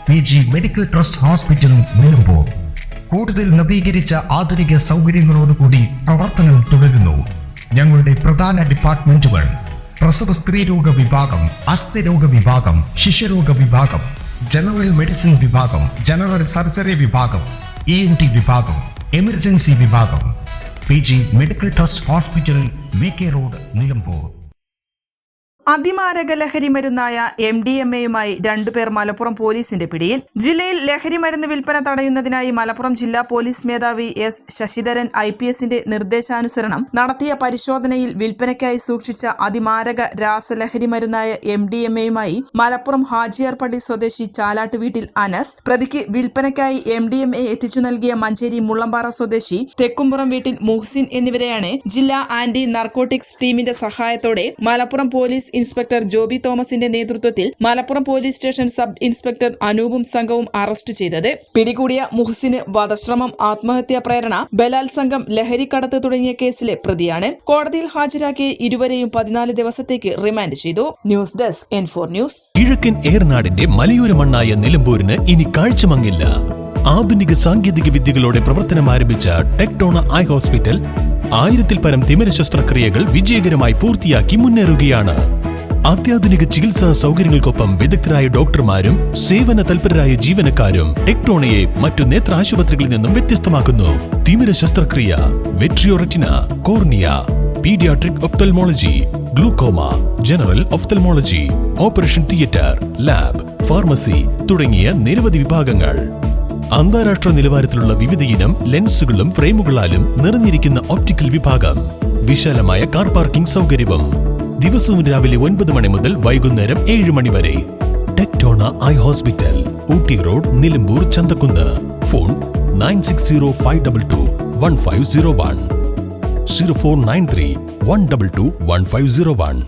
PG medical trust hospital Nilambur. കൂടുതൽ നവീകരിച്ച ആധുനിക സൗകര്യങ്ങളോടുകൂടി പ്രവർത്തനം തുടരുന്നു. ഞങ്ങളുടെ പ്രധാന ഡിപ്പാർട്ട്മെന്റുകൾ: പ്രസവ സ്ത്രീരോഗ വിഭാഗം, അസ്ഥിരോഗ വിഭാഗം, ശിശുരോഗ വിഭാഗം, ജനറൽ മെഡിസിൻ വിഭാഗം, ജനറൽ സർജറി വിഭാഗം, ENT വിഭാഗം, എമർജൻസി വിഭാഗം. PG medical trust hospital, VK road, Nilambur. അതിമാരക ലഹരി മരുന്നായ MDMA-യുമായി 2 പേർ മലപ്പുറം പോലീസിന്റെ പിടിയിൽ. ജില്ലയിൽ ലഹരി മരുന്ന് വിൽപ്പന തടയുന്നതിനായി മലപ്പുറം ജില്ലാ പോലീസ് മേധാവി S. ശശിധരൻ IPSന്റെ നിർദ്ദേശാനുസരണം നടത്തിയ പരിശോധനയിൽ വിൽപ്പനയ്ക്കായി സൂക്ഷിച്ച അതിമാരക രാസലഹരി മരുന്നായ MDMA-യുമായി മലപ്പുറം ഹാജിയാർ പള്ളി സ്വദേശി ചാലാട്ട് വീട്ടിൽ അനസ്, പ്രതിക്ക് വിൽപ്പനയ്ക്കായി MDMA എത്തിച്ചു നൽകിയ മഞ്ചേരി മുള്ളമ്പാറ സ്വദേശി തെക്കുംപുറം വീട്ടിൽ മുഹ്സിൻ എന്നിവരെയാണ് ജില്ലാ ആന്റി നാർക്കോട്ടിക്സ് ടീമിന്റെ സഹായത്തോടെ മലപ്പുറം പോലീസ് ഇൻസ്പെക്ടർ ജോബി തോമസിന്റെ നേതൃത്വത്തിൽ Malappuram police station sub inspector അനൂപും സംഘവും അറസ്റ്റ് ചെയ്തത്. പിടികൂടിയ മുഹ്സിന് വധശ്രമം, ആത്മഹത്യാ പ്രേരണ, ബലാത്സംഗം, ലഹരിക്കടത്ത് തുടങ്ങിയ കേസിലെ പ്രതിയാണ്. കോടതിയിൽ ഹാജരാക്കിയ ഇരുവരെയും 14 ദിവസത്തേക്ക് റിമാൻഡ് ചെയ്തു. News desk N4 news. കിഴക്കൻ ഏറനാടിന്റെ മലയോര മണ്ണായ നിലമ്പൂരിന് ഇനി കാഴ്ചമങ്ങില്ല. ആധുനിക സാങ്കേതിക വിദ്യകളോടെ പ്രവർത്തനം ആരംഭിച്ച ടെക്ടോണ ഐ ഹോസ്പിറ്റൽ 1000-ൽ പരം തിമിര ശസ്ത്രക്രിയകൾ വിജയകരമായി പൂർത്തിയാക്കി മുന്നേറുകയാണ്. അത്യാധുനിക ചികിത്സാ സൗകര്യങ്ങൾക്കൊപ്പം വിദഗ്ധരായ ഡോക്ടർമാരും സേവന തൽപരരായ ജീവനക്കാരും ടെക്ടോണയെ മറ്റു നേത്ര ആശുപത്രികളിൽ നിന്നും വ്യത്യസ്തമാക്കുന്നു. തിമിര ശസ്ത്രക്രിയ, vitreoretina, cornea, paediatric ophthalmology, glaucoma, general ophthalmology, operation theatre, lab, pharmacy തുടങ്ങിയ നിരവധി വിഭാഗങ്ങൾ. അന്താരാഷ്ട്ര നിലവാരത്തിലുള്ള വിവിധയിനം ലെൻസുകളും ഫ്രെയിമുകളാലും നിറഞ്ഞിരിക്കുന്ന ഒപ്റ്റിക്കൽ വിഭാഗം, വിശാലമായ കാർ പാർക്കിംഗ് സൗകര്യവും. ദിവസവും രാവിലെ 9 മണി മുതൽ വൈകുന്നേരം 7 മണി വരെ. Tectona eye hospital, Ooty road, Nilambur, Chanthakkunnu. Phone 9605221501, 0493 122 1501.